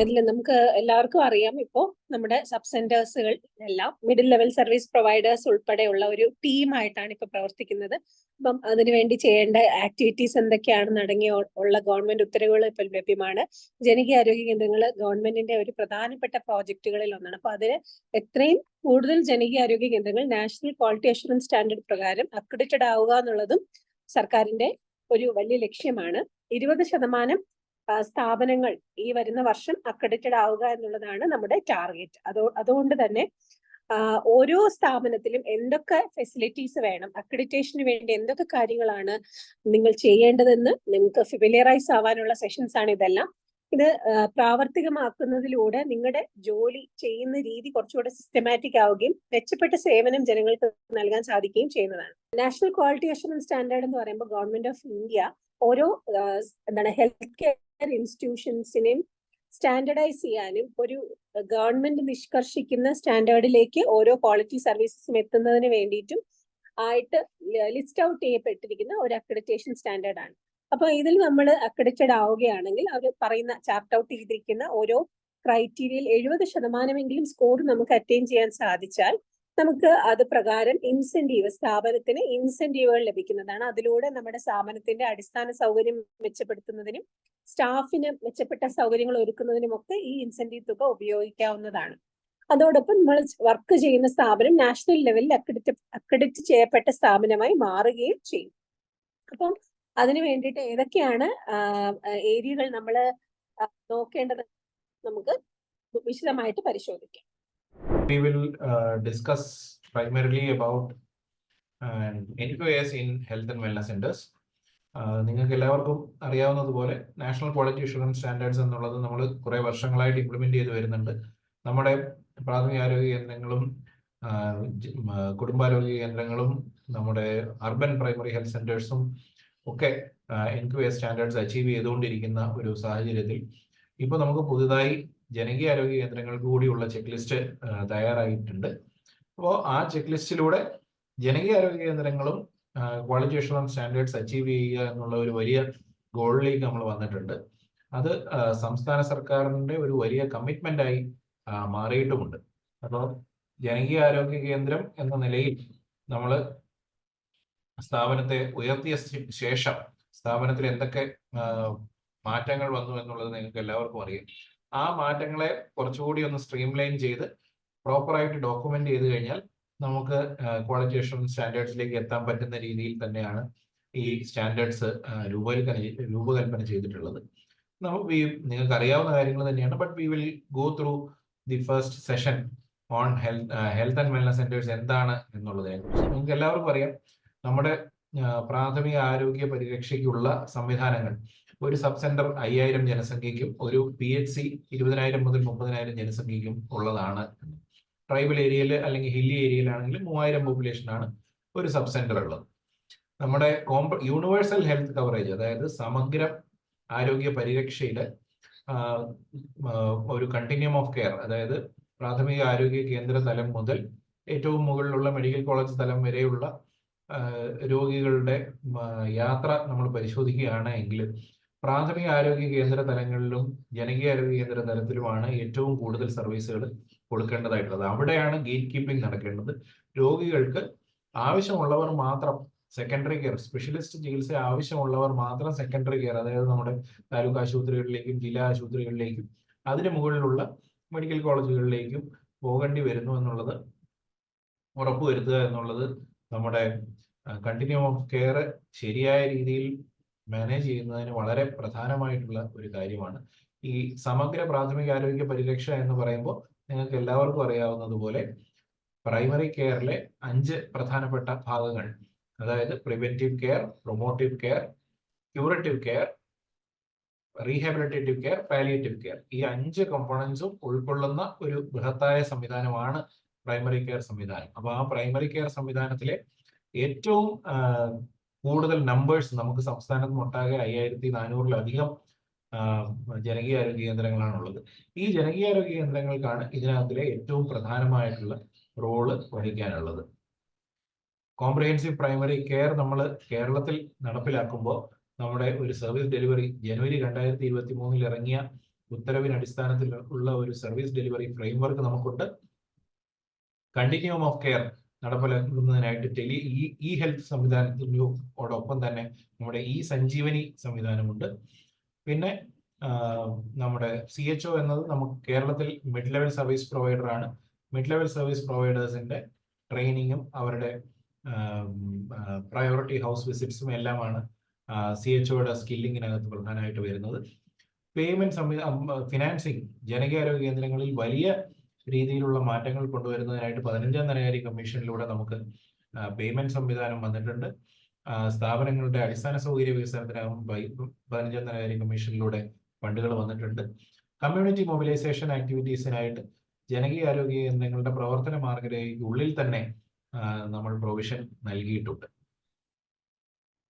അതിൽ നമുക്ക് എല്ലാവർക്കും അറിയാം, ഇപ്പോൾ നമ്മുടെ സബ് സെന്റേഴ്സുകൾ എല്ലാം മിഡിൽ ലെവൽ സർവീസ് പ്രൊവൈഡേഴ്സ് ഉൾപ്പെടെയുള്ള ഒരു ടീമായിട്ടാണ് ഇപ്പൊ പ്രവർത്തിക്കുന്നത്. അപ്പം അതിനുവേണ്ടി ചെയ്യേണ്ട ആക്ടിവിറ്റീസ് എന്തൊക്കെയാണെന്നടങ്ങിയ ഉള്ള ഗവൺമെന്റ് ഉത്തരവുകൾ ഇപ്പോൾ ലഭ്യമാണ്. ജനകീയാരോഗ്യ കേന്ദ്രങ്ങൾ ഗവൺമെന്റിന്റെ ഒരു പ്രധാനപ്പെട്ട പ്രോജക്റ്റുകളിൽ ഒന്നാണ്. അപ്പൊ അതിന് എത്രയും കൂടുതൽ ജനകീയാരോഗ്യ കേന്ദ്രങ്ങൾ നാഷണൽ ക്വാളിറ്റി അഷുറൻസ് സ്റ്റാൻഡേർഡ് പ്രകാരം അക്രഡിറ്റഡ് ആവുക എന്നുള്ളതും സർക്കാരിന്റെ ഒരു വലിയ ലക്ഷ്യമാണ്. 20% സ്ഥാപനങ്ങൾ ഈ വരുന്ന വർഷം അക്രഡിറ്റഡ് ആവുക എന്നുള്ളതാണ് നമ്മുടെ ടാർഗറ്റ്. അതുകൊണ്ട് തന്നെ ഓരോ സ്ഥാപനത്തിലും എന്തൊക്കെ ഫെസിലിറ്റീസ് വേണം, അക്രഡിറ്റേഷന് വേണ്ടി എന്തൊക്കെ കാര്യങ്ങളാണ് നിങ്ങൾ ചെയ്യേണ്ടതെന്ന് നിങ്ങൾക്ക് ഫെമിലിയറൈസ് ആവാനുള്ള സെഷൻസ് ആണ് ഇതെല്ലാം. ഇത് പ്രാവർത്തികമാക്കുന്നതിലൂടെ നിങ്ങളുടെ ജോലി ചെയ്യുന്ന രീതി കുറച്ചുകൂടെ സിസ്റ്റമാറ്റിക് ആവുകയും മെച്ചപ്പെട്ട സേവനം ജനങ്ങൾക്ക് നൽകാൻ സാധിക്കുകയും ചെയ്യുന്നതാണ്. നാഷണൽ ക്വാളിറ്റി അഷുറൻസ് സ്റ്റാൻഡേർഡ് എന്ന് പറയുമ്പോൾ ഗവൺമെന്റ് ഓഫ് ഇന്ത്യ ഓരോ ഹെൽത്ത് കെയർ ഇൻസ്റ്റിറ്റ്യൂഷൻസിനെയും സ്റ്റാൻഡർഡൈസ് ചെയ്യാനും ഒരു ഗവൺമെന്റ് നിഷ്കർഷിക്കുന്ന സ്റ്റാൻഡേർഡിലേക്ക് ഓരോ ക്വാളിറ്റി സർവീസസും എത്തുന്നതിന് വേണ്ടിയിട്ടും ആയിട്ട് ലിസ്റ്റ് ഔട്ട് ചെയ്യപ്പെട്ടിരിക്കുന്ന ഒരു അക്രഡിറ്റേഷൻ സ്റ്റാൻഡേർഡ് ആണ്. അപ്പൊ ഇതിൽ നമ്മൾ അക്രഡിറ്റഡ് ആവുകയാണെങ്കിൽ അവർ പറയുന്ന ചാർട്ട് ഔട്ട് ചെയ്തിരിക്കുന്ന ഓരോ ക്രൈറ്റീരിയയിൽ 70% സ്കോർ നമുക്ക് അറ്റൈൻ ചെയ്യാൻ സാധിച്ചാൽ നമുക്ക് അത് പ്രകാരം ഇൻസെന്റീവ്, സ്ഥാപനത്തിന് ഇൻസെന്റീവുകൾ ലഭിക്കുന്നതാണ്. അതിലൂടെ നമ്മുടെ സ്ഥാപനത്തിന്റെ അടിസ്ഥാന സൗകര്യം മെച്ചപ്പെടുത്തുന്നതിനും സ്റ്റാഫിന് മെച്ചപ്പെട്ട സൗകര്യങ്ങൾ ഒരുക്കുന്നതിനുമൊക്കെ ഈ ഇൻസെന്റീവ് തുക ഉപയോഗിക്കാവുന്നതാണ്. അതോടൊപ്പം നമ്മൾ വർക്ക് ചെയ്യുന്ന സ്ഥാപനം നാഷണൽ ലെവലിൽ അക്രഡിറ്റ് ചെയ്യപ്പെട്ട സ്ഥാപനമായി മാറുകയും ചെയ്യും. അപ്പം അതിനു വേണ്ടിയിട്ട് ഏതൊക്കെയാണ് ഏരിയകൾ നമ്മൾ നോക്കേണ്ടത് നമുക്ക് വിശദമായിട്ട് പരിശോധിക്കാം. We will discuss primarily about NQAS in health and wellness centers. നിങ്ങൾക്ക് എല്ലാവർക്കും അറിയാവുന്നതുപോലെ നാഷണൽ ക്വാളിറ്റി അഷുറൻസ് സ്റ്റാൻഡേർഡ്സ് എന്നുള്ളത് നമ്മൾ കുറേ വർഷങ്ങളായിട്ട് ഇംപ്ലിമെന്റ് ചെയ്ത് വരുന്നുണ്ട്. നമ്മുടെ പ്രാഥമിക ആരോഗ്യ കേന്ദ്രങ്ങളും കുടുംബാരോഗ്യ കേന്ദ്രങ്ങളും നമ്മുടെ അർബൻ പ്രൈമറി ഹെൽത്ത് സെന്റേഴ്സും ഒക്കെ NQAS സ്റ്റാൻഡേർഡ്സ് അച്ചീവ് ചെയ്തുകൊണ്ടിരിക്കുന്ന ഒരു സാഹചര്യത്തിൽ ഇപ്പോൾ നമുക്ക് പുതുതായി ജനകീയ ആരോഗ്യ കേന്ദ്രങ്ങൾക്ക് കൂടിയുള്ള ചെക്ക് ലിസ്റ്റ് തയ്യാറായിട്ടുണ്ട്. അപ്പോൾ ആ ചെക്ക് ലിസ്റ്റിലൂടെ ജനകീയ ആരോഗ്യ കേന്ദ്രങ്ങളും ക്വാളിറ്റി അഷുറൻസ് സ്റ്റാൻഡേർഡ്സ് അച്ചീവ് ചെയ്യുക എന്നുള്ള ഒരു വലിയ ഗോളിലേക്ക് നമ്മൾ വന്നിട്ടുണ്ട്. അത് സംസ്ഥാന സർക്കാരിന്റെ ഒരു വലിയ കമ്മിറ്റ്മെന്റ് ആയി മാറിയിട്ടുമുണ്ട്. അപ്പോൾ ജനകീയ ആരോഗ്യ കേന്ദ്രം എന്ന നിലയിൽ നമ്മൾ സ്ഥാപനത്തെ ഉയർത്തിയ ശേഷം സ്ഥാപനത്തിൽ എന്തൊക്കെ മാറ്റങ്ങൾ വന്നു എന്നുള്ളത് നിങ്ങൾക്ക് എല്ലാവർക്കും അറിയാം. ആ മാറ്റങ്ങളെ കുറച്ചുകൂടി ഒന്ന് സ്ട്രീംലൈൻ ചെയ്ത് പ്രോപ്പറായിട്ട് ഡോക്യുമെന്റ് ചെയ്ത് കഴിഞ്ഞാൽ നമുക്ക് ക്വാളിറ്റി അഷുറൻസ് സ്റ്റാൻഡേർഡ്സിലേക്ക് എത്താൻ പറ്റുന്ന രീതിയിൽ തന്നെയാണ് ഈ സ്റ്റാൻഡേർഡ്സ് രൂപകൽപ്പന ചെയ്തിട്ടുള്ളത്. നിങ്ങൾക്ക് അറിയാവുന്ന കാര്യങ്ങൾ തന്നെയാണ്. But we will go through the first session on health and wellness centres എന്താണ് എന്നുള്ളതിനെ കുറിച്ച്. നിങ്ങൾക്ക് എല്ലാവർക്കും അറിയാം, നമ്മുടെ പ്രാഥമിക ആരോഗ്യ പരിരക്ഷയ്ക്കുള്ള സംവിധാനങ്ങൾ ഒരു സബ് സെന്റർ 5000 ജനസംഖ്യയ്ക്കും ഒരു PHC 20,000 മുതൽ 30,000 ജനസംഖ്യയ്ക്കും ഉള്ളതാണ്. ട്രൈബൽ ഏരിയയിൽ അല്ലെങ്കിൽ ഹില്ലി ഏരിയയിലാണെങ്കിൽ 3000 പോപ്പുലേഷനാണ് ഒരു സബ് സെന്റർ ഉള്ളത്. നമ്മുടെ യൂണിവേഴ്സൽ ഹെൽത്ത് കവറേജ്, അതായത് സമഗ്ര ആരോഗ്യ പരിരക്ഷയുടെ ഒരു കണ്ടിന്യൂം ഓഫ് കെയർ, അതായത് പ്രാഥമിക ആരോഗ്യ കേന്ദ്ര തലം മുതൽ ഏറ്റവും മുകളിലുള്ള മെഡിക്കൽ കോളേജ് തലം വരെയുള്ള രോഗികളുടെ യാത്ര നമ്മൾ പരിശോധിക്കുകയാണ് എങ്കിൽ പ്രാഥമിക ആരോഗ്യ കേന്ദ്ര തലങ്ങളിലും ജനകീയ ആരോഗ്യ കേന്ദ്ര തലത്തിലുമാണ് ഏറ്റവും കൂടുതൽ സർവീസുകൾ കൊടുക്കേണ്ടതായിട്ടുള്ളത്. അവിടെയാണ് ഗേറ്റ് കീപ്പിംഗ് നടക്കേണ്ടത്. രോഗികൾക്ക് ആവശ്യമുള്ളവർ മാത്രം സെക്കൻഡറി കെയർ, സ്പെഷ്യലിസ്റ്റ് ചികിത്സ ആവശ്യമുള്ളവർ മാത്രം സെക്കൻഡറി കെയർ, അതായത് നമ്മുടെ താലൂക്ക് ആശുപത്രികളിലേക്കും ജില്ലാ ആശുപത്രികളിലേക്കും അതിന് മുകളിലുള്ള മെഡിക്കൽ കോളേജുകളിലേക്കും പോകേണ്ടി വരുന്നു എന്നുള്ളത് ഉറപ്പുവരുത്തുക എന്നുള്ളത് നമ്മുടെ കണ്ടിന്യൂം ഓഫ് കെയർ ശരിയായ രീതിയിൽ മാനേജ് ചെയ്യുന്നതിന് വളരെ പ്രധാനമായിട്ടുള്ള ഒരു കാര്യമാണ്. ഈ സമഗ്ര പ്രാഥമിക ആരോഗ്യ പരിരക്ഷ എന്ന് പറയുമ്പോൾ നിങ്ങൾക്ക് എല്ലാവർക്കും അറിയാവുന്നതുപോലെ പ്രൈമറി കെയറിലെ 5 പ്രധാനപ്പെട്ട ഭാഗങ്ങൾ, അതായത് preventive care, promotive care, curative care, rehabilitative care, palliative care, ഈ 5 കമ്പോണൻസും ഉൾക്കൊള്ളുന്ന ഒരു ബൃഹത്തായ സംവിധാനമാണ് പ്രൈമറി കെയർ സംവിധാനം. അപ്പോൾ ആ പ്രൈമറി കെയർ സംവിധാനത്തിലെ ഏറ്റവും കൂടുതൽ നമ്പേഴ്സ് നമുക്ക് സംസ്ഥാനത്ത് ഒട്ടാകെ 5400-ലധികം ജനകീയ ആരോഗ്യ കേന്ദ്രങ്ങളാണുള്ളത്. ഈ ജനകീയ ആരോഗ്യ കേന്ദ്രങ്ങൾക്കാണ് ഇതിനകത്തിലെ ഏറ്റവും പ്രധാനമായിട്ടുള്ള റോള് വഹിക്കാനുള്ളത്. കോംപ്രിഹെൻസീവ് പ്രൈമറി കെയർ നമ്മൾ കേരളത്തിൽ നടപ്പിലാക്കുമ്പോൾ നമ്മുടെ ഒരു സർവീസ് ഡെലിവറി ജനുവരി 2023 ഇറങ്ങിയ ഉത്തരവിന് അടിസ്ഥാനത്തിൽ ഉള്ള ഒരു സർവീസ് ഡെലിവറി ഫ്രെയിംവർക്ക് നമുക്കുണ്ട്. കണ്ടിന്യൂം ഓഫ് കെയർ നടപ്പിലാക്കുന്നതിനായിട്ട് ഇ ഹെൽത്ത് സംവിധാനത്തിനോടൊപ്പം തന്നെ നമ്മുടെ സഞ്ജീവനി സംവിധാനമുണ്ട്. പിന്നെ നമ്മുടെ CHO എന്നത് നമുക്ക് കേരളത്തിൽ മിഡ് ലെവൽ സർവീസ് പ്രൊവൈഡർ ആണ്. മിഡ് ലെവൽ സർവീസ് പ്രൊവൈഡേഴ്സിന്റെ ട്രെയിനിങ്ങും അവരുടെ പ്രയോറിറ്റി ഹൗസ് വിസിറ്റ്സും എല്ലാമാണ് CHOയുടെ സ്കില്ലിങ്ങിനകത്ത് പ്രധാനമായിട്ട് വരുന്നത്. പേയ്മെന്റ് ഫിനാൻസിങ് ജനകീയാരോഗ്യ കേന്ദ്രങ്ങളിൽ വലിയ രീതിയിലുള്ള മാറ്റങ്ങൾ കൊണ്ടുവരുന്നതിനായിട്ട് 15ാം ധനകാര്യ കമ്മീഷനിലൂടെ നമുക്ക് പേയ്മെന്റ് സംവിധാനം വന്നിട്ടുണ്ട്. സ്ഥാപനങ്ങളുടെ അടിസ്ഥാന സൗകര്യ വികസനത്തിനാകും 15ാം ധനകാര്യ കമ്മീഷനിലൂടെ ഫണ്ടുകൾ വന്നിട്ടുണ്ട്. കമ്മ്യൂണിറ്റി മൊബിലൈസേഷൻ ആക്ടിവിറ്റീസിനായിട്ട് ജനകീയാരോഗ്യ കേന്ദ്രങ്ങളുടെ പ്രവർത്തന മാർഗരേഖയ്ക്കുള്ളിൽ തന്നെ നമ്മൾ പ്രൊവിഷൻ നൽകിയിട്ടുണ്ട്.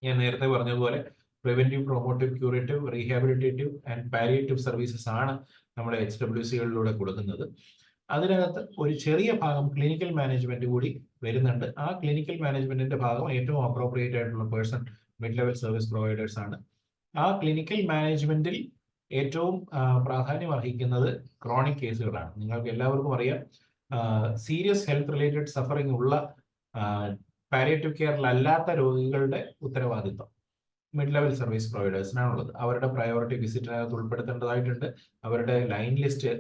ഞാൻ നേരത്തെ പറഞ്ഞതുപോലെ preventive, promotive, curative, rehabilitative and palliative services ആണ് നമ്മുടെ HWCകളിലൂടെ കൊടുക്കുന്നത്. അതിനകത്ത് ഒരു ചെറിയ ഭാഗം ക്ലിനിക്കൽ മാനേജ്മെന്റ് കൂടി വരുന്നുണ്ട്. ആ ക്ലിനിക്കൽ മാനേജ്മെന്റിന്റെ ഭാഗം ഏറ്റവും അപ്രോപ്രിയേറ്റ് ആയിട്ടുള്ള person mid level service providers ആണ്. ആ ക്ലിനിക്കൽ മാനേജ്മെന്റിൽ ഏറ്റവും പ്രാധാന്യം അർഹിക്കുന്നത് ക്രോണിക് കേസുകളാണ്. നിങ്ങൾക്ക് എല്ലാവർക്കും അറിയാം, സീരിയസ് ഹെൽത്ത് റിലേറ്റഡ് സഫറിംഗ് ഉള്ള പാലിയേറ്റീവ് കെയറിലല്ലാത്ത രോഗികളുടെ ഉത്തരവാദിത്വം മിഡ് ലെവൽ സർവീസ് പ്രൊവൈഡേഴ്സിനാണുള്ളത്. അവരുടെ പ്രയോറിറ്റി വിസിറ്റിനകത്ത് ഉൾപ്പെടുത്തേണ്ടതായിട്ടുണ്ട്. അവരുടെ ലൈൻ ലിസ്റ്റ്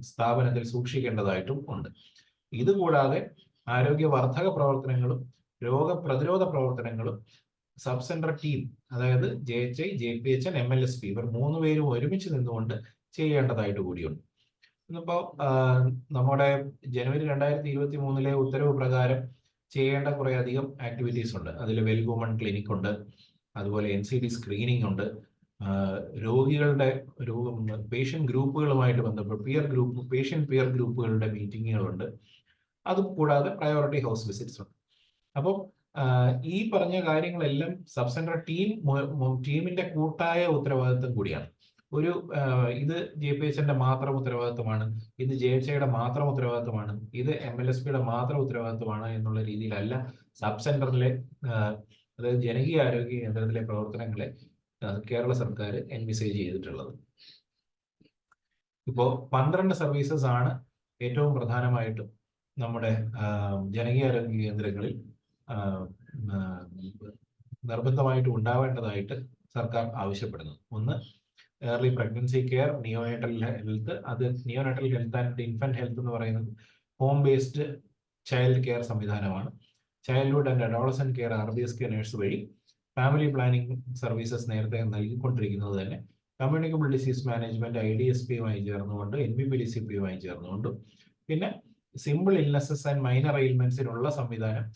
സ്ഥാപനത്തിൽ സൂക്ഷിക്കേണ്ടതായിട്ടും ഉണ്ട്. ഇതുകൂടാതെ ആരോഗ്യവർദ്ധക പ്രവർത്തനങ്ങളും രോഗപ്രതിരോധ പ്രവർത്തനങ്ങളും സബ് സെന്റർ ടീം, അതായത് JHI, JPHN, MLSP ഇവർ 3 പേരും ഒരുമിച്ച് നിന്നുകൊണ്ട് ചെയ്യേണ്ടതായിട്ട് കൂടിയുണ്ട്. ഇന്നിപ്പോ നമ്മുടെ ജനുവരി 2023 ഉത്തരവ് പ്രകാരം ചെയ്യേണ്ട കുറെ അധികം ആക്ടിവിറ്റീസ് ഉണ്ട്. അതിൽ വെൽ വുമൺ ക്ലിനിക് ഉണ്ട്, അതുപോലെ NCD സ്ക്രീനിങ് ഉണ്ട്, രോഗികളുടെ പേഷ്യന്റ് ഗ്രൂപ്പുകളുമായിട്ട് ബന്ധപ്പെട്ട് പേഷ്യന്റ് പിയർ ഗ്രൂപ്പുകളുടെ മീറ്റിങ്ങുകളുണ്ട്. അതുകൂടാതെ പ്രയോറിറ്റി ഹൗസ് വിസിറ്റ്സ് ഉണ്ട്. അപ്പോൾ ഈ പറഞ്ഞ കാര്യങ്ങളെല്ലാം സബ് സെന്റർ ടീമിന്റെ കൂട്ടായ ഉത്തരവാദിത്വം കൂടിയാണ്. ഇത് JPHന്റെ മാത്രം ഉത്തരവാദിത്വമാണ്, ഇത് JHIയുടെ മാത്രം ഉത്തരവാദിത്വമാണ്, ഇത് MLSPയുടെ മാത്രം ഉത്തരവാദിത്വമാണ് എന്നുള്ള രീതിയിലല്ല സബ് സെന്ററിലെ അതായത് ജനകീയ ആരോഗ്യ കേന്ദ്രത്തിലെ പ്രവർത്തനങ്ങളെ കേരള സർക്കാർ എൻവിസേജ് ചെയ്തിട്ടുള്ളത്. ഇപ്പോൾ 12 സർവീസസ് ആണ് ഏറ്റവും പ്രധാനമായിട്ടും നമ്മുടെ ജനകീയ ആരോഗ്യ കേന്ദ്രങ്ങളിൽ നിർബന്ധമായിട്ട് ഉണ്ടാവേണ്ടതായിട്ട് സർക്കാർ ആവശ്യപ്പെടുന്നത്. ഒന്ന്, early pregnancy care, neonatal health. അത് neonatal health and infant health എന്ന് പറയുന്നത് ഹോം ബേസ്ഡ് ചൈൽഡ് കെയർ സംവിധാനമാണ്. Childhood and adolescent care RBSK nurse വഴി ഫാമിലി പ്ലാനിംഗ് സർവീസസ് നേരത്തെ നൽകിക്കൊണ്ടിരിക്കുന്നത് തന്നെ കമ്മ്യൂണിക്കബിൾ ഡിസീസ് മാനേജ്മെന്റ് IDSPയുമായി ചേർന്നുകൊണ്ട് NBPDCPയുമായി ചേർന്നുകൊണ്ടും പിന്നെ സിമ്പിൾ ഇൽനെസസ് ആൻഡ് മൈനർ എയിൽമെന്റ്സിനുള്ള സംവിധാനം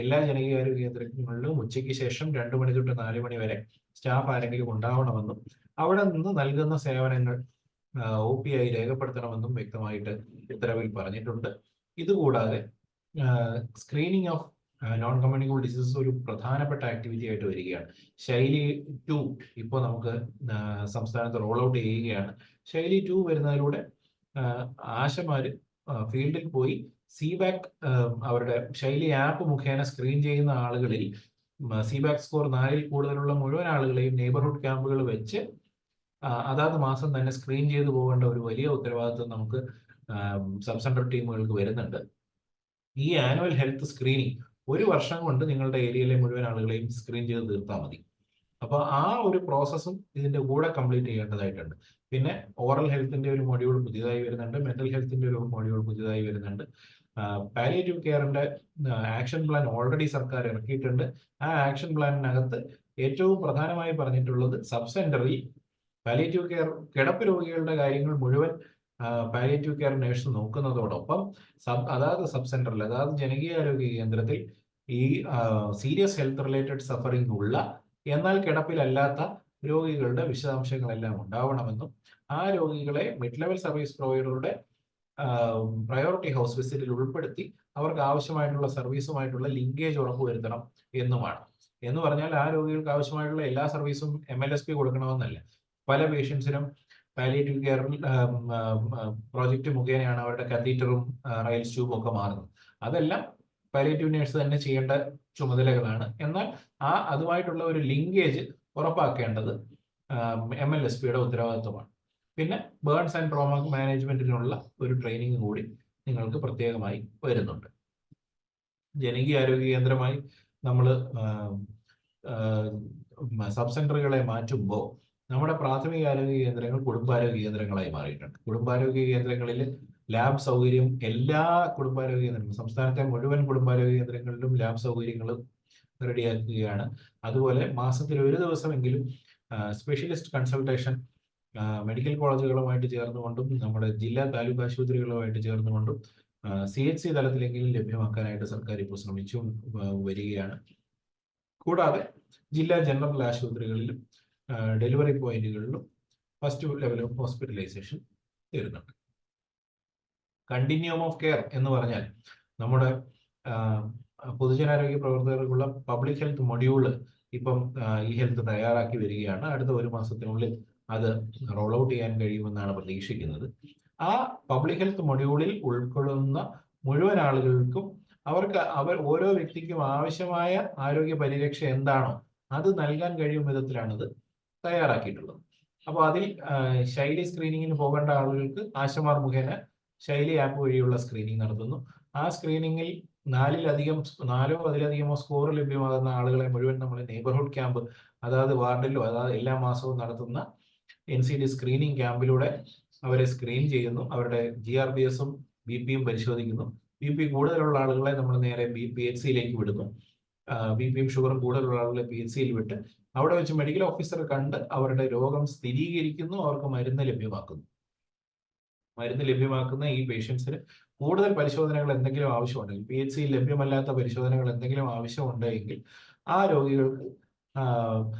എല്ലാ ജനകീയാരോഗ്യ കേന്ദ്രങ്ങളിലും ഉച്ചയ്ക്ക് ശേഷം 2 മണി തൊട്ട് 4 മണി വരെ സ്റ്റാഫ് ആരെങ്കിലും ഉണ്ടാവണമെന്നും അവിടെ നിന്ന് നൽകുന്ന സേവനങ്ങൾ OP ആയി രേഖപ്പെടുത്തണമെന്നും വ്യക്തമായിട്ട് ഉത്തരവിൽ പറഞ്ഞിട്ടുണ്ട്. ഇതുകൂടാതെ screening of non communicable diseases ഒരു പ്രധാനപ്പെട്ട ആക്ടിവിറ്റി ആയിട്ട് വരികയാണ്. ശൈലി 2 ഇപ്പോൾ നമുക്ക് സംസ്ഥാനത്ത് റോൾ ഔട്ട് ചെയ്യുകയാണ്. ശൈലി 2 വരുന്നതിലൂടെ ആശമാര് ഫീൽഡിൽ പോയി CBAC അവരുടെ ശൈലി ആപ്പ് മുഖേന സ്ക്രീൻ ചെയ്യുന്ന ആളുകളിൽ CBAC സ്കോർ 4-ൽ കൂടുതലുള്ള മുഴുവൻ ആളുകളെയും നെയ്ബർഹുഡ് ക്യാമ്പുകൾ വെച്ച് അതാത് മാസം തന്നെ സ്ക്രീൻ ചെയ്തു പോകേണ്ട ഒരു വലിയ ഉത്തരവാദിത്വം നമുക്ക് സബ് സെന്റർ ടീമുകൾക്ക് വരുന്നുണ്ട്. ഈ ആനുവൽ ഹെൽത്ത് സ്ക്രീനിങ് 1 വർഷം കൊണ്ട് നിങ്ങളുടെ ഏരിയയിലെ മുഴുവൻ ആളുകളെയും സ്ക്രീൻ ചെയ്ത് തീർത്താൽ മതി. അപ്പോൾ ആ ഒരു പ്രോസസ്സും ഇതിന്റെ കൂടെ കംപ്ലീറ്റ് ചെയ്യേണ്ടതായിട്ടുണ്ട്. പിന്നെ ഓറൽ ഹെൽത്തിന്റെ ഒരു മൊഡ്യൂൾ പുതിയതായി വരുന്നുണ്ട്, മെന്റൽ ഹെൽത്തിന്റെ ഒരു മൊഡ്യൂൾ പുതിയതായി വരുന്നുണ്ട്. പാലിയേറ്റീവ് കെയറിന്റെ ആക്ഷൻ പ്ലാൻ ഓൾറെഡി സർക്കാർ ഇറക്കിയിട്ടുണ്ട്. ആ ആക്ഷൻ പ്ലാനിനകത്ത് ഏറ്റവും പ്രധാനമായി പറഞ്ഞിട്ടുള്ളത് സബ് സെന്ററിൽ പാലിയേറ്റീവ് കെയർ കിടപ്പ് രോഗികളുടെ കാര്യങ്ങൾ മുഴുവൻ പാലിയേറ്റീവ് കെയർ നേഴ്സ് നോക്കുന്നതോടൊപ്പം അതാത് സബ് സെന്ററിൽ അതാത് ജനകീയ ആരോഗ്യ കേന്ദ്രത്തിൽ ഈ സീരിയസ് ഹെൽത്ത് റിലേറ്റഡ് സഫറിംഗ് ഉള്ള എന്നാൽ കിടപ്പിലല്ലാത്ത രോഗികളുടെ വിശദാംശങ്ങളെല്ലാം ഉണ്ടാവണമെന്നും ആ രോഗികളെ മിഡ് ലെവൽ സർവീസ് പ്രൊവൈഡറുടെ പ്രയോറിറ്റി ഹൗസ് വിസിറ്റിൽ ഉൾപ്പെടുത്തി അവർക്ക് ആവശ്യമായിട്ടുള്ള സർവീസുമായിട്ടുള്ള ലിങ്കേജ് ഉറപ്പുവരുത്തണം എന്നുമാണ്. എന്ന് പറഞ്ഞാൽ ആ രോഗികൾക്ക് ആവശ്യമായിട്ടുള്ള എല്ലാ സർവീസും MLSP കൊടുക്കണമെന്നല്ല. പല പേഷ്യൻസിനും പാലിയേറ്റീവ് കെയർ പ്രോജക്റ്റ് മുഖേനയാണ് അവരുടെ കത്തീറ്ററും റൈൽസ് ട്യൂബും ഒക്കെ മാറുന്നത്. അതെല്ലാം പാലിയേറ്റീവ് നേഴ്സ് തന്നെ ചെയ്യേണ്ട ചുമതലകളാണ്. എന്നാൽ അതുമായിട്ടുള്ള ഒരു ലിങ്കേജ് ഉറപ്പാക്കേണ്ടത് MLSPയുടെ ഉത്തരവാദിത്വമാണ്. പിന്നെ ബേൺസ് ആൻഡ് ട്രോമ മാനേജ്മെന്റിനുള്ള ഒരു ട്രെയിനിങ് കൂടി നിങ്ങൾക്ക് പ്രത്യേകമായി വരുന്നുണ്ട്. ജനകീയ ആരോഗ്യ കേന്ദ്രമായി നമ്മൾ സബ് സെന്ററുകളെ മാറ്റുമ്പോൾ നമ്മുടെ പ്രാഥമിക ആരോഗ്യ കേന്ദ്രങ്ങൾ കുടുംബാരോഗ്യ കേന്ദ്രങ്ങളായി മാറിയിട്ടുണ്ട്. കുടുംബാരോഗ്യ കേന്ദ്രങ്ങളിൽ ലാബ് സൗകര്യം എല്ലാ കുടുംബാരോഗ്യ കേന്ദ്രങ്ങളും, സംസ്ഥാനത്തെ മുഴുവൻ കുടുംബാരോഗ്യ കേന്ദ്രങ്ങളിലും ലാബ് സൗകര്യങ്ങളും റെഡിയാക്കുകയാണ്. അതുപോലെ മാസത്തിൽ ഒരു ദിവസമെങ്കിലും സ്പെഷ്യലിസ്റ്റ് കൺസൾട്ടേഷൻ മെഡിക്കൽ കോളേജുകളുമായിട്ട് ചേർന്നുകൊണ്ടും നമ്മുടെ ജില്ലാ താലൂക്ക് ആശുപത്രികളുമായിട്ട് ചേർന്നുകൊണ്ടും CHC തലത്തിലെങ്കിലും ലഭ്യമാക്കാനായിട്ട് സർക്കാർ ഇപ്പോൾ ശ്രമിച്ചു വരികയാണ്. കൂടാതെ ജില്ലാ ജനറൽ ആശുപത്രികളിലും ഡെലിവറി പോയിന്റുകളിലും ഫസ്റ്റ് ലെവൽ ഓഫ് ഹോസ്പിറ്റലൈസേഷൻ തരുന്നുണ്ട്. കണ്ടിന്യൂം ഓഫ് കെയർ എന്ന് പറഞ്ഞാൽ നമ്മുടെ പൊതുജനാരോഗ്യ പ്രവർത്തകർക്കുള്ള പബ്ലിക് ഹെൽത്ത് മൊഡ്യൂള് ഇപ്പം ഈ ഹെൽത്ത് തയ്യാറാക്കി വരികയാണ്. അടുത്ത ഒരു മാസത്തിനുള്ളിൽ അത് റോൾ ഔട്ട് ചെയ്യാൻ കഴിയുമെന്നാണ് പ്രതീക്ഷിക്കുന്നത്. ആ പബ്ലിക് ഹെൽത്ത് മൊഡ്യൂളിൽ ഉൾക്കൊള്ളുന്ന മുഴുവൻ ആളുകൾക്കും ഓരോ വ്യക്തിക്കും ആവശ്യമായ ആരോഗ്യ പരിരക്ഷ എന്താണോ അത് നൽകാൻ കഴിയും വിധത്തിലാണിത് തയ്യാറാക്കിയിട്ടുള്ളത്. അപ്പോൾ അതിൽ ശൈലി സ്ക്രീനിങ്ങിന് പോകേണ്ട ആളുകൾക്ക് ആശമാർ മുഖേന ശൈലി ആപ്പ് വഴിയുള്ള സ്ക്രീനിങ് നടത്തുന്നു. ആ സ്ക്രീനിങ്ങിൽ 4 അതിലധികമോ സ്കോർ ലഭ്യമാകുന്ന ആളുകളെ മുഴുവൻ നമ്മൾ നെയ്ബർഹുഡ് ക്യാമ്പ്, അതായത് വാർഡിലോ അതായത് എല്ലാ മാസവും നടത്തുന്ന NCD സ്ക്രീനിങ് ക്യാമ്പിലൂടെ അവരെ സ്ക്രീൻ ചെയ്യുന്നു. അവരുടെ GRPS-ഉം BP-യും പരിശോധിക്കുന്നു. BP കൂടുതലുള്ള ആളുകളെ നമ്മൾ നേരെ PHC-യിലേക്ക് വിടുന്നു. BP-യും ഷുഗറും കൂടുതലുള്ള ആളുകളെ PHC-യിൽ വിട്ട് അവിടെ വെച്ച് മെഡിക്കൽ ഓഫീസർ കണ്ട് അവരുടെ രോഗം സ്ഥിരീകരിക്കുന്നു, അവർക്ക് മരുന്ന് ലഭ്യമാക്കുന്നു. മരുന്ന് ലഭ്യമാക്കുന്ന ഈ പേഷ്യൻസിന് കൂടുതൽ പരിശോധനകൾ എന്തെങ്കിലും ആവശ്യമുണ്ടെങ്കിൽ, PHC-യിൽ ലഭ്യമല്ലാത്ത പരിശോധനകൾ എന്തെങ്കിലും ആവശ്യമുണ്ടെങ്കിൽ ആ രോഗികൾക്ക്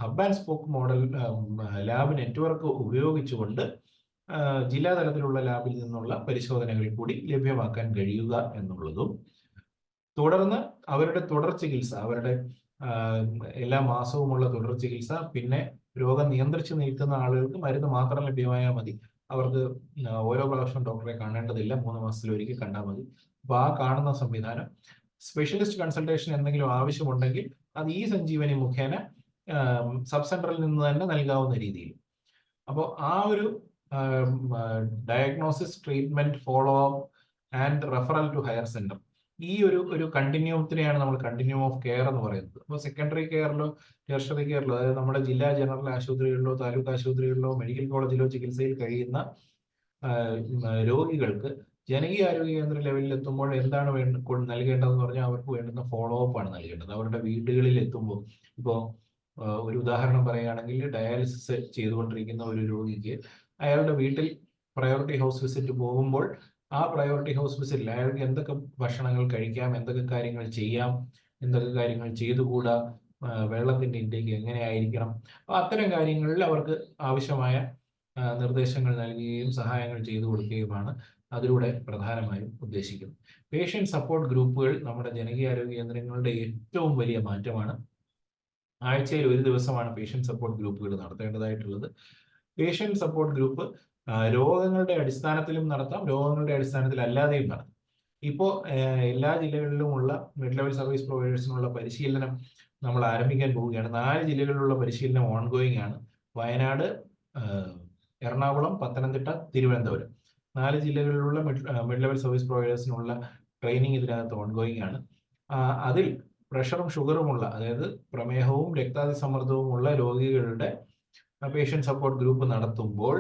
hub and spoke model lab network ഉപയോഗിച്ചുകൊണ്ട് ജില്ലാ തലത്തിലുള്ള ലാബിൽ നിന്നുള്ള പരിശോധനകൾ കൂടി ലഭ്യമാക്കാൻ കഴിയുക എന്നുള്ളതും, തുടർന്ന് അവരുടെ തുടർ ചികിത്സ, അവരുടെ എല്ലാ മാസവുമുള്ള തുടർ ചികിത്സ, പിന്നെ രോഗം നിയന്ത്രിച്ചു നിൽക്കുന്ന ആളുകൾക്ക് മരുന്ന് മാത്രം ലഭ്യമായാൽ മതി. അവർക്ക് ഓരോ പ്രാവശ്യം ഡോക്ടറെ കാണേണ്ടതില്ല, 3 മാസത്തിലൊരിക്കൽ കണ്ടാൽ മതി. അപ്പോൾ ആ കാണുന്ന സംവിധാനം, സ്പെഷ്യലിസ്റ്റ് കൺസൾട്ടേഷൻ എന്തെങ്കിലും ആവശ്യമുണ്ടെങ്കിൽ അത് ഈ സഞ്ജീവനി മുഖേന സബ് സെന്ററിൽ നിന്ന് തന്നെ നൽകാവുന്ന രീതിയിൽ. അപ്പോൾ ആ ഒരു diagnosis, treatment, follow up and referral to higher centre, ഈ ഒരു കണ്ടിന്യൂത്തിനെയാണ് നമ്മൾ കണ്ടിന്യൂം ഓഫ് കെയർ എന്ന് പറയുന്നത്. അപ്പോൾ സെക്കൻഡറി കെയറിലോ ടെർഷറി കെയറിലോ, അതായത് നമ്മുടെ ജില്ലാ ജനറൽ ആശുപത്രികളിലോ താലൂക്ക് ആശുപത്രികളിലോ മെഡിക്കൽ കോളേജിലോ ചികിത്സയിൽ കഴിയുന്ന രോഗികൾക്ക് ജനകീയ ആരോഗ്യ കേന്ദ്ര ലെവലിൽ എത്തുമ്പോൾ എന്താണ് നൽകേണ്ടതെന്ന് പറഞ്ഞാൽ അവർക്ക് വേണ്ടുന്ന ഫോളോ അപ്പ് ആണ് നൽകേണ്ടത്. അവരുടെ വീടുകളിൽ എത്തുമ്പോൾ, ഇപ്പോൾ ഒരു ഉദാഹരണം പറയുകയാണെങ്കിൽ, ഡയാലിസിസ് ചെയ്തുകൊണ്ടിരിക്കുന്ന ഒരു രോഗിക്ക് അയാളുടെ വീട്ടിൽ പ്രയോറിറ്റി ഹൗസ് വിസിറ്റ് പോകുമ്പോൾ ആ പ്രയോറിറ്റി ഹൗസ് വിസിറ്റിൽ അയാൾക്ക് എന്തൊക്കെ ഭക്ഷണങ്ങൾ കഴിക്കാം, എന്തൊക്കെ കാര്യങ്ങൾ ചെയ്യാം, എന്തൊക്കെ കാര്യങ്ങൾ ചെയ്തുകൂടാ, വെള്ളത്തിന്റെ ഇൻടേക്ക് എങ്ങനെയായിരിക്കണം, അത്തരം കാര്യങ്ങളിൽ അവർക്ക് ആവശ്യമായ നിർദ്ദേശങ്ങൾ നൽകുകയും സഹായങ്ങൾ ചെയ്തു കൊടുക്കുകയുമാണ് അതിലൂടെ പ്രധാനമായും ഉദ്ദേശിക്കുന്നത്. പേഷ്യന്റ് സപ്പോർട്ട് ഗ്രൂപ്പുകൾ നമ്മുടെ ജനകീയ ആരോഗ്യ കേന്ദ്രങ്ങളുടെ ഏറ്റവും വലിയ മാറ്റമാണ്. ആഴ്ചയിൽ ഒരു ദിവസമാണ് പേഷ്യന്റ് സപ്പോർട്ട് ഗ്രൂപ്പുകൾ നടത്തേണ്ടതായിട്ടുള്ളത്. പേഷ്യന്റ് സപ്പോർട്ട് ഗ്രൂപ്പ് രോഗങ്ങളുടെ അടിസ്ഥാനത്തിലും നടത്താം, രോഗങ്ങളുടെ അടിസ്ഥാനത്തിൽ അല്ലാതെയും നടത്താം. ഇപ്പോൾ എല്ലാ ജില്ലകളിലുമുള്ള മിഡ് ലെവൽ സർവീസ് പ്രൊവൈഡേഴ്സിനുള്ള പരിശീലനം നമ്മൾ ആരംഭിക്കാൻ പോവുകയാണ്. 4 ജില്ലകളിലുള്ള പരിശീലനം ഓൺഗോയിങ് ആണ്. വയനാട്, എറണാകുളം, പത്തനംതിട്ട, തിരുവനന്തപുരം, 4 ജില്ലകളിലുള്ള മിഡ് ലെവൽ സർവീസ് പ്രൊവൈഡേഴ്സിനുള്ള ട്രെയിനിങ് ഇതിനകത്ത് ഓൺഗോയിങ് ആണ്. അതിൽ പ്രഷറും ഷുഗറുമുള്ള, അതായത് പ്രമേഹവും രക്താതിസമ്മർദ്ദവുമുള്ള രോഗികളുടെ പേഷ്യന്റ് സപ്പോർട്ട് ഗ്രൂപ്പ് നടത്തുമ്പോൾ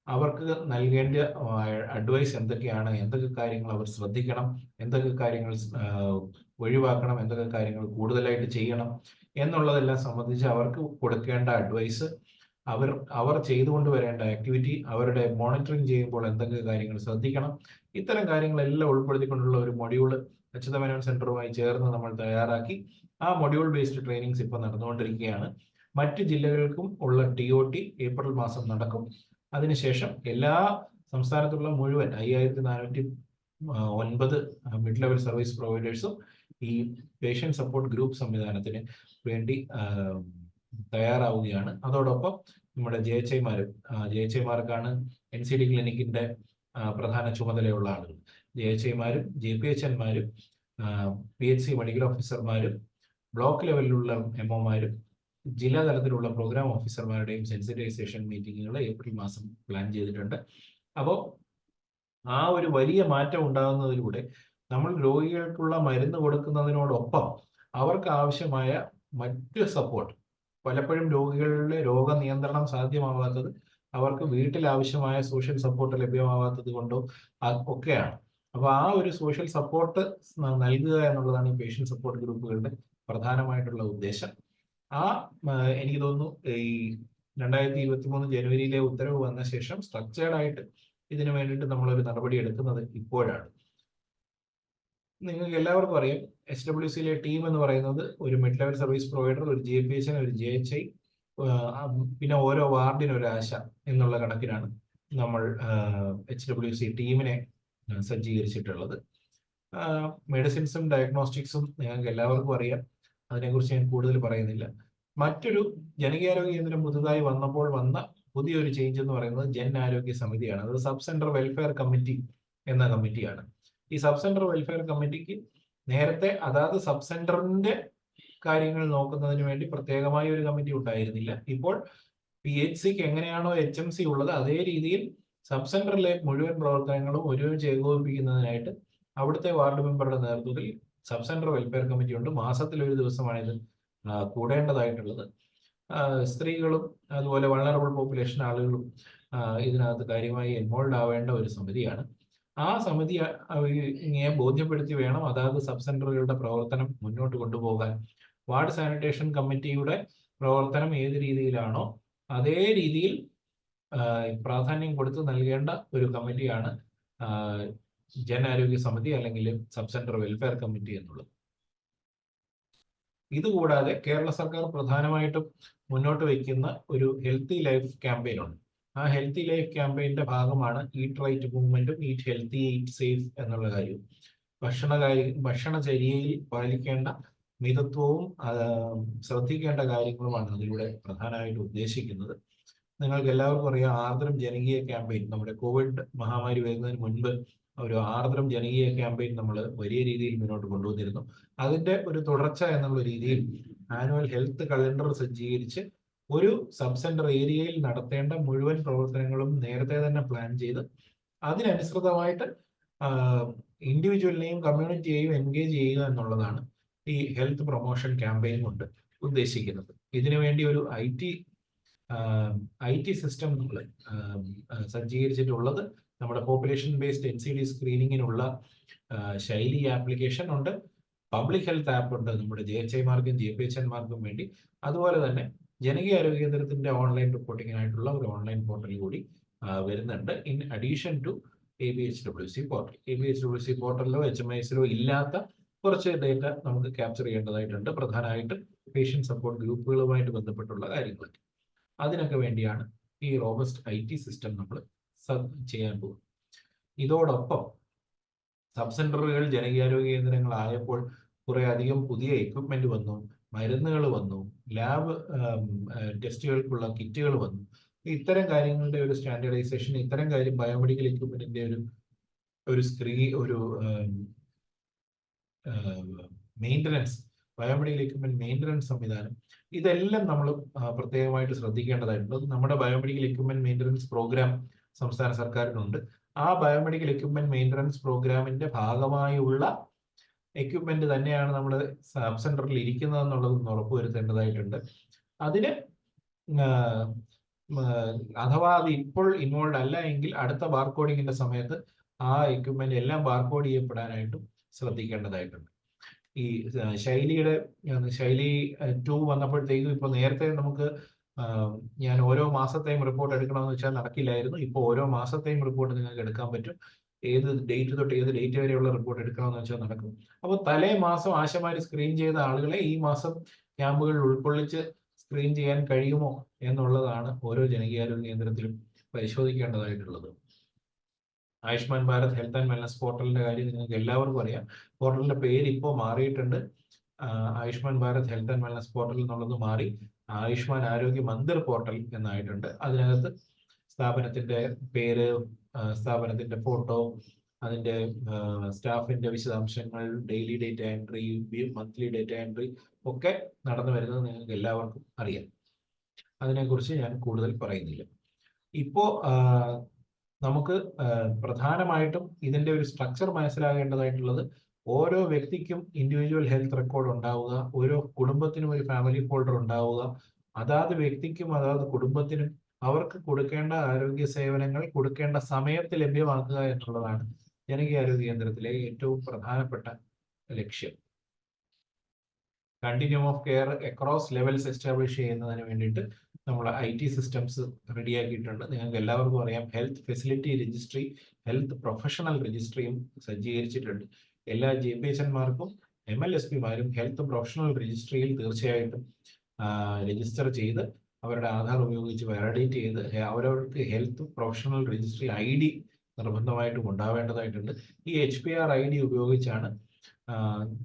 അവർക്ക് നൽകേണ്ട അഡ്വൈസ് എന്തൊക്കെയാണ്, എന്തൊക്കെ കാര്യങ്ങൾ അവർ ശ്രദ്ധിക്കണം, എന്തൊക്കെ കാര്യങ്ങൾ ഒഴിവാക്കണം, എന്തൊക്കെ കാര്യങ്ങൾ കൂടുതലായിട്ട് ചെയ്യണം എന്നുള്ളതെല്ലാം സംബന്ധിച്ച് അവർക്ക് കൊടുക്കേണ്ട അഡ്വൈസ്, അവർ ചെയ്തുകൊണ്ട് വരേണ്ട ആക്ടിവിറ്റി, അവരുടെ മോണിറ്ററിങ് ചെയ്യുമ്പോൾ എന്തൊക്കെ കാര്യങ്ങൾ ശ്രദ്ധിക്കണം, ഇത്തരം കാര്യങ്ങളെല്ലാം ഉൾപ്പെടുത്തിക്കൊണ്ടുള്ള ഒരു മൊഡ്യൂൾ അച്യുതമേനോൻ സെന്ററുമായി ചേർന്ന് നമ്മൾ തയ്യാറാക്കി ആ മൊഡ്യൂൾ ബേസ്ഡ് ട്രെയിനിങ്സ് ഇപ്പോൾ നടന്നുകൊണ്ടിരിക്കുകയാണ്. മറ്റ് ജില്ലകൾക്കും ഉള്ള TOT ഏപ്രിൽ മാസം നടക്കും. അതിനുശേഷം എല്ലാ സംസ്ഥാനത്തുള്ള മുഴുവൻ 5409 മിഡ് ലെവൽ സർവീസ് പ്രൊവൈഡേഴ്സും ഈ പേഷ്യന്റ് സപ്പോർട്ട് ഗ്രൂപ്പ് സംവിധാനത്തിന് വേണ്ടി തയ്യാറാവുകയാണ്. അതോടൊപ്പം നമ്മുടെ JHIമാർക്കാണ് NCD ക്ലിനിക്കിന്റെ പ്രധാന ചുമതലയുള്ള ആളുകൾ. JHIമാരും JPHNമാരും PHC മെഡിക്കൽ ഓഫീസർമാരും ബ്ലോക്ക് ലെവലിലുള്ള MOമാരും ജില്ലാ തലത്തിലുള്ള പ്രോഗ്രാം ഓഫീസർമാരുടെയും സെൻസിറ്റൈസേഷൻ മീറ്റിങ്ങുകൾ ഏപ്രിൽ മാസം പ്ലാൻ ചെയ്തിട്ടുണ്ട്. അപ്പോൾ ആ ഒരു വലിയ മാറ്റം ഉണ്ടാകുന്നതിലൂടെ നമ്മൾ രോഗികൾക്കുള്ള മരുന്ന് കൊടുക്കുന്നതിനോടൊപ്പം അവർക്ക് ആവശ്യമായ മറ്റ് സപ്പോർട്ട്, പലപ്പോഴും രോഗികളുടെ രോഗനിയന്ത്രണം സാധ്യമാവാത്തത് അവർക്ക് വീട്ടിൽ ആവശ്യമായ സോഷ്യൽ സപ്പോർട്ട് ലഭ്യമാവാത്തത് കൊണ്ടോ ഒക്കെയാണ്. അപ്പോൾ ആ ഒരു സോഷ്യൽ സപ്പോർട്ട് നൽകുക എന്നുള്ളതാണ് ഈ പേഷ്യന്റ് സപ്പോർട്ട് ഗ്രൂപ്പുകളുടെ പ്രധാനമായിട്ടുള്ള ഉദ്ദേശം. എനിക്ക് തോന്നുന്നു ഈ 2023 ജനുവരിയിലെ ഉത്തരവ് വന്ന ശേഷം സ്ട്രക്ചേർഡ് ആയിട്ട് ഇതിനു വേണ്ടിയിട്ട് നമ്മളൊരു നടപടി എടുക്കുന്നത് ഇപ്പോഴാണ്. നിങ്ങൾക്ക് എല്ലാവർക്കും അറിയാം, HWCയിലെ ടീം എന്ന് പറയുന്നത് ഒരു മിഡ് ലെവൽ സർവീസ് പ്രൊവൈഡർ, ഒരു GPHN, ഒരു GHI, പിന്നെ ഓരോ വാർഡിന് ഒരു ആശ എന്നുള്ള കണക്കിനാണ് നമ്മൾ HWC ടീമിനെ സജ്ജീകരിച്ചിട്ടുള്ളത്. മെഡിസിൻസും ഡയഗ്നോസ്റ്റിക്സും നിങ്ങൾക്ക് എല്ലാവർക്കും അറിയാം, അതിനെക്കുറിച്ച് ഞാൻ കൂടുതൽ പറയുന്നില്ല. മറ്റൊരു ജനകീയാരോഗ്യ കേന്ദ്രം പുതുതായി വന്നപ്പോൾ വന്ന പുതിയൊരു ചേഞ്ച് എന്ന് പറയുന്നത് ജൻ ആരോഗ്യ സമിതിയാണ്. അത് സബ് സെന്റർ വെൽഫെയർ കമ്മിറ്റി എന്ന കമ്മിറ്റിയാണ്. ഈ സബ് സെന്റർ വെൽഫെയർ കമ്മിറ്റിക്ക് നേരത്തെ അതാത് സബ് സെന്ററിന്റെ കാര്യങ്ങൾ നോക്കുന്നതിന് വേണ്ടി പ്രത്യേകമായ ഒരു കമ്മിറ്റി ഉണ്ടായിരുന്നില്ല. ഇപ്പോൾ PHCക്ക് എങ്ങനെയാണോ HMC ഉള്ളത് അതേ രീതിയിൽ സബ് സെന്ററിലെ മുഴുവൻ പ്രവർത്തനങ്ങളും ഒരുമിച്ച് ഏകോപിപ്പിക്കുന്നതിനായിട്ട് അവിടുത്തെ വാർഡ് മെമ്പറുടെ നേതൃത്വത്തിൽ സബ് സെന്റർ വെൽഫെയർ കമ്മിറ്റി ഉണ്ട്. മാസത്തിൽ ഒരു ദിവസമാണ് ഇത് കൂടേണ്ടതായിട്ടുള്ളത്. സ്ത്രീകളും അതുപോലെ വൾണറബിൾ പോപ്പുലേഷൻ ആളുകളും ഇതിനകത്ത് കാര്യമായി ഇൻവോൾവ് ആവേണ്ട ഒരു സമിതിയാണ്. ആ സമിതിയെ ബോധ്യപ്പെടുത്തി വേണം അതാത് സബ് സെന്ററുകളുടെ പ്രവർത്തനം മുന്നോട്ട് കൊണ്ടുപോകാൻ. വാർഡ് സാനിറ്റേഷൻ കമ്മിറ്റിയുടെ പ്രവർത്തനം ഏത് രീതിയിലാണോ അതേ രീതിയിൽ പ്രാധാന്യം കൊടുത്ത് നൽകേണ്ട ഒരു കമ്മിറ്റിയാണ് ജൻ ആരോഗ്യ സമിതി അല്ലെങ്കിൽ സബ് സെന്റർ വെൽഫെയർ കമ്മിറ്റി എന്നുള്ളത്. ഇതുകൂടാതെ കേരള സർക്കാർ പ്രധാനമായിട്ടും മുന്നോട്ട് വയ്ക്കുന്ന ഒരു ഹെൽത്തി ലൈഫ് ക്യാമ്പയിൻ ഉണ്ട്. ആ ഹെൽത്തി ലൈഫ് ക്യാമ്പയിന്റെ ഭാഗമാണ് ഈറ്റ് റൈറ്റ് മൂവ്മെന്റും ഈറ്റ് ഹെൽത്തി ഈറ്റ് സേഫ് എന്നുള്ള കാര്യവും. ഭക്ഷണചര്യയിൽ പാലിക്കേണ്ട മിതത്വവും ശ്രദ്ധിക്കേണ്ട കാര്യങ്ങളുമാണ് അതിലൂടെ പ്രധാനമായിട്ട് ഉദ്ദേശിക്കുന്നത്. നിങ്ങൾക്ക് എല്ലാവർക്കും അറിയാം, ആർദ്രം ജനകീയ ക്യാമ്പയിൻ നമ്മുടെ കോവിഡ് മഹാമാരി വരുന്നതിന് മുൻപ് ഒരു ആർദ്രം ജനകീയ ക്യാമ്പയിൻ നമ്മൾ വലിയ രീതിയിൽ മുന്നോട്ട് കൊണ്ടുവന്നിരുന്നു. അതിന്റെ ഒരു തുടർച്ച എന്നുള്ള രീതിയിൽ ആനുവൽ ഹെൽത്ത് കലണ്ടർ സജ്ജീകരിച്ച് ഒരു സബ് സെന്റർ ഏരിയയിൽ നടത്തേണ്ട മുഴുവൻ പ്രവർത്തനങ്ങളും നേരത്തെ തന്നെ പ്ലാൻ ചെയ്ത് അതിനനുസൃതമായിട്ട് ഇൻഡിവിജ്വലിനെയും കമ്മ്യൂണിറ്റിയെയും എൻഗേജ് ചെയ്യുക എന്നുള്ളതാണ് ഈ ഹെൽത്ത് പ്രൊമോഷൻ ക്യാമ്പയിൻ കൊണ്ട് ഉദ്ദേശിക്കുന്നത്. ഇതിനുവേണ്ടി ഒരു IT സിസ്റ്റം നമ്മൾ സജ്ജീകരിച്ചിട്ടുള്ളത് നമ്മുടെ പോപ്പുലേഷൻ ബേസ്ഡ് NCD സ്ക്രീനിങ്ങിനുള്ള ശൈലി ആപ്ലിക്കേഷൻ ഉണ്ട്. പബ്ലിക് ഹെൽത്ത് ആപ്പ് ഉണ്ട് നമ്മുടെ JHIമാർക്കും GPHNമാർക്കും വേണ്ടി. അതുപോലെ തന്നെ ജനകീയ ആരോഗ്യ കേന്ദ്രത്തിന്റെ ഓൺലൈൻ റിപ്പോർട്ടിങ്ങിനായിട്ടുള്ള ഒരു ഓൺലൈൻ പോർട്ടൽ കൂടി വരുന്നുണ്ട്. In addition to ABHWC portal. ABHWC പോർട്ടലിലോ HMIസിലോ ഇല്ലാത്ത കുറച്ച് ഡേറ്റ നമുക്ക് ക്യാപ്ചർ ചെയ്യേണ്ടതായിട്ടുണ്ട്, പ്രധാനമായിട്ടും പേഷ്യന്റ് സപ്പോർട്ട് ഗ്രൂപ്പുകളുമായിട്ട് ബന്ധപ്പെട്ടുള്ള കാര്യങ്ങളൊക്കെ. അതിനൊക്കെ വേണ്ടിയാണ് ഈ റോബസ്റ്റ് IT സിസ്റ്റം നമ്മൾ ചെയ്യാൻ പോകുന്നത്. ഇതോടൊപ്പം സബ് സെന്ററുകൾ ജനകീയാരോഗ്യ കേന്ദ്രങ്ങളായപ്പോൾ കുറെ അധികം പുതിയ എക്വിപ്മെന്റ് വന്നു, മരുന്നുകൾ വന്നു, ലാബ് ടെസ്റ്റുകൾക്കുള്ള കിറ്റുകൾ വന്നു. ഇത്തരം കാര്യങ്ങളുടെ ഒരു സ്റ്റാൻഡേർഡൈസേഷൻ, ഇത്തരം കാര്യം ബയോമെഡിക്കൽ എക്വിപ്മെന്റിന്റെ ഒരു മെയിൻ്റനൻസ്, ബയോമെഡിക്കൽ എക്വിപ്മെന്റ് മെയിൻ്റനൻസ് സംവിധാനം, ഇതെല്ലാം നമ്മൾ പ്രത്യേകമായിട്ട് ശ്രദ്ധിക്കേണ്ടതായിട്ടുണ്ട്. നമ്മുടെ ബയോമെഡിക്കൽ എക്വിപ്മെന്റ് മെയിൻ്റനൻസ് പ്രോഗ്രാം സംസ്ഥാന സർക്കാരിനുണ്ട്. ആ ബയോമെഡിക്കൽ എക്വിപ്മെന്റ് മെയിൻ്റനൻസ് പ്രോഗ്രാമിന്റെ ഭാഗമായുള്ള എക്വിപ്മെന്റ് തന്നെയാണ് നമ്മൾ സബ് സെന്ററിൽ ഇരിക്കുന്നത് എന്നുള്ളത് ഉറപ്പുവരുത്തേണ്ടതായിട്ടുണ്ട്. അതിന് അഥവാ അത് ഇപ്പോൾ ഇൻവോൾവ് അല്ല എങ്കിൽ അടുത്ത ബാർകോഡിങ്ങിന്റെ സമയത്ത് ആ എക്വിപ്മെന്റ് എല്ലാം ബാർകോഡ് ചെയ്യപ്പെടാനായിട്ടും ശ്രദ്ധിക്കേണ്ടതായിട്ടുണ്ട്. ഈ ശൈലി 2 വന്നപ്പോഴത്തേക്കും ഇപ്പൊ നേരത്തെ നമുക്ക് ഞാൻ ഓരോ മാസത്തെയും റിപ്പോർട്ട് എടുക്കണമെന്ന് വെച്ചാൽ നടക്കില്ലായിരുന്നു. ഇപ്പോൾ ഓരോ മാസത്തെയും റിപ്പോർട്ട് നിങ്ങൾക്ക് എടുക്കാൻ പറ്റും. ഏത് ഡേറ്റ് തൊട്ട് ഏത് ഡേറ്റ് വരെയുള്ള റിപ്പോർട്ട് എടുക്കണമെന്ന് വെച്ചാൽ നടക്കും. അപ്പോൾ തലേ മാസം ആശമാര് സ്ക്രീൻ ചെയ്ത ആളുകളെ ഈ മാസം ക്യാമ്പുകളിൽ ഉൾക്കൊള്ളിച്ച് സ്ക്രീൻ ചെയ്യാൻ കഴിയുമോ എന്നുള്ളതാണ് ഓരോ ജനകീയാരോഗ്യ കേന്ദ്രത്തിലും പരിശോധിക്കേണ്ടതായിട്ടുള്ളത്. Ayushman Bharat health and wellness പോർട്ടലിന്റെ കാര്യം നിങ്ങൾക്ക് എല്ലാവർക്കും അറിയാം. പോർട്ടലിന്റെ പേര് ഇപ്പോൾ മാറിയിട്ടുണ്ട്. Ayushman Bharat health and wellness portal എന്നുള്ളത് മാറി ആയുഷ്മാൻ ആരോഗ്യ മന്ദിർ പോർട്ടൽ എന്നായിട്ടുണ്ട്. അതിനകത്ത് സ്ഥാപനത്തിന്റെ പേര്, സ്ഥാപനത്തിന്റെ ഫോട്ടോ, അതിൻ്റെ സ്റ്റാഫിൻ്റെ വിശദാംശങ്ങൾ, daily data entry, monthly data entry ഒക്കെ നടന്നു വരുന്നത് നിങ്ങൾക്ക് എല്ലാവർക്കും അറിയാം. അതിനെക്കുറിച്ച് ഞാൻ കൂടുതൽ പറയുന്നില്ല. ഇപ്പോൾ നമുക്ക് പ്രധാനമായിട്ടും ഇതിൻ്റെ ഒരു സ്ട്രക്ചർ മനസ്സിലാകേണ്ടതായിട്ടുള്ളത്, ഓരോ വ്യക്തിക്കും ഇൻഡിവിജ്വൽ ഹെൽത്ത് റെക്കോർഡ് ഉണ്ടാവുക, ഓരോ കുടുംബത്തിനും ഒരു ഫാമിലി ഫോൾഡർ ഉണ്ടാവുക, അതാത് വ്യക്തിക്കും അതാത് കുടുംബത്തിനും അവർക്ക് കൊടുക്കേണ്ട ആരോഗ്യ സേവനങ്ങൾ കൊടുക്കേണ്ട സമയത്ത് ലഭ്യമാക്കുക എന്നുള്ളതാണ് ജനകീയാരോഗ്യ കേന്ദ്രത്തിലെ ഏറ്റവും പ്രധാനപ്പെട്ട ലക്ഷ്യം. Continuum of care across levels establish ചെയ്യുന്നതിന് വേണ്ടിയിട്ട് നമ്മൾ IT സിസ്റ്റംസ് റെഡിയാക്കിയിട്ടുണ്ട്. നിങ്ങൾക്ക് എല്ലാവർക്കും അറിയാം, health facility registry, health professional രജിസ്ട്രിയും സജ്ജീകരിച്ചിട്ടുണ്ട്. എല്ലാ GPHന്മാർക്കും MLSPമാരും ഹെൽത്ത് പ്രൊഫഷണൽ രജിസ്ട്രിയിൽ തീർച്ചയായിട്ടും രജിസ്റ്റർ ചെയ്ത് അവരുടെ ആധാർ ഉപയോഗിച്ച് വാലിഡേറ്റ് ചെയ്ത് അവരവർക്ക് ഹെൽത്ത് പ്രൊഫഷണൽ രജിസ്ട്രി ID നിർബന്ധമായിട്ടും ഉണ്ടാവേണ്ടതായിട്ടുണ്ട്. ഈ HPR ID ഉപയോഗിച്ചാണ്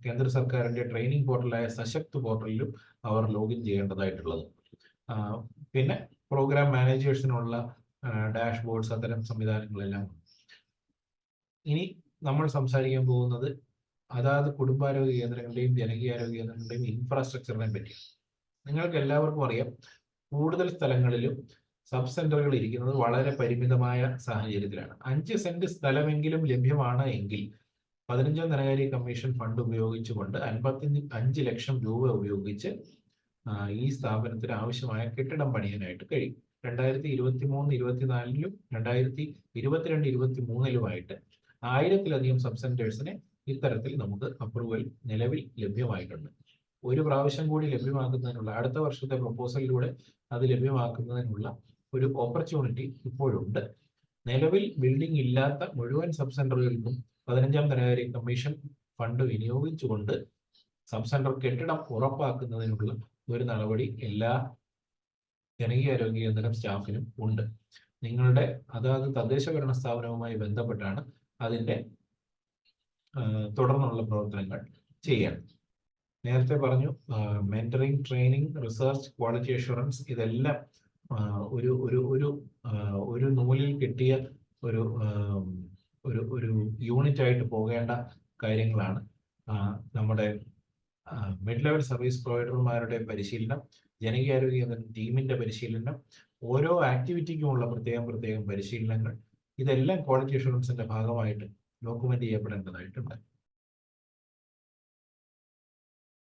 കേന്ദ്ര സർക്കാരിൻ്റെ ട്രെയിനിങ് പോർട്ടലായ സശക്ത് പോർട്ടലിലും അവർ ലോഗിൻ ചെയ്യേണ്ടതായിട്ടുള്ളത്. പിന്നെ പ്രോഗ്രാം മാനേജേഴ്സിനുള്ള ഡാഷ്ബോർഡ്സ്, അത്തരം സംവിധാനങ്ങളെല്ലാം. ഇനി നമ്മൾ സംസാരിക്കാൻ പോകുന്നത് അതാത് കുടുംബാരോഗ്യ കേന്ദ്രങ്ങളുടെയും ജനകീയാരോഗ്യ കേന്ദ്രങ്ങളുടെയും ഇൻഫ്രാസ്ട്രക്ചറിനെ പറ്റിയാണ്. നിങ്ങൾക്ക് എല്ലാവർക്കും അറിയാം, കൂടുതൽ സ്ഥലങ്ങളിലും സബ് സെന്ററുകൾ ഇരിക്കുന്നത് വളരെ പരിമിതമായ സാഹചര്യത്തിലാണ്. 5 സെന്റ് സ്ഥലമെങ്കിലും ലഭ്യമാണ് എങ്കിൽ 15ാം ധനകാര്യ കമ്മീഷൻ ഫണ്ട് ഉപയോഗിച്ചുകൊണ്ട് 55 ലക്ഷം രൂപ ഉപയോഗിച്ച് ഈ സ്ഥാപനത്തിന് ആവശ്യമായ കെട്ടിടം പണിയാനായിട്ട് കഴിയും. 2023-24 2022-23 1000-ലധികം സബ് സെന്റേഴ്സിനെ ഇത്തരത്തിൽ നമുക്ക് അപ്രൂവൽ നിലവിൽ ലഭ്യമായിട്ടുണ്ട്. ഒരു പ്രാവശ്യം കൂടി ലഭ്യമാക്കുന്നതിനുള്ള, അടുത്ത വർഷത്തെ പ്രപ്പോസലിലൂടെ അത് ലഭ്യമാക്കുന്നതിനുള്ള ഒരു ഓപ്പർച്യൂണിറ്റി ഇപ്പോഴുണ്ട്. നിലവിൽ ബിൽഡിംഗ് ഇല്ലാത്ത മുഴുവൻ സബ് സെന്ററുകൾക്കും 15ാം ധനകാര്യ കമ്മീഷൻ ഫണ്ട് വിനിയോഗിച്ചുകൊണ്ട് സബ് സെന്റർ കെട്ടിടം ഉറപ്പാക്കുന്നതിനുള്ള ഒരു നടപടി എല്ലാ ജനകീയാരോഗ്യ കേന്ദ്രം സ്റ്റാഫിനും ഉണ്ട്. നിങ്ങളുടെ അതാത് തദ്ദേശ ഭരണ സ്ഥാപനവുമായി ബന്ധപ്പെട്ടാണ് അതിൻ്റെ തുടർന്നുള്ള പ്രവർത്തനങ്ങൾ ചെയ്യണം. നേരത്തെ പറഞ്ഞു, mentoring, training, research, quality assurance, ഇതെല്ലാം ഒരു നൂലിൽ കെട്ടിയ ഒരു യൂണിറ്റ് ആയിട്ട് പോകേണ്ട കാര്യങ്ങളാണ്. നമ്മുടെ മിഡ് ലെവൽ സർവീസ് പ്രൊവൈഡർമാരുടെ പരിശീലനം, ജനകീയാരോഗ്യ ടീമിന്റെ പരിശീലനം, ഓരോ ആക്ടിവിറ്റിക്കുമുള്ള പ്രത്യേകം പരിശീലനങ്ങൾ, ഇതെല്ലാം ക്വാളിറ്റി അഷുറൻസിന്റെ ഭാഗമായിട്ട് ഡോക്യുമെന്റ് ചെയ്യപ്പെടേണ്ടതായിട്ടുണ്ട്.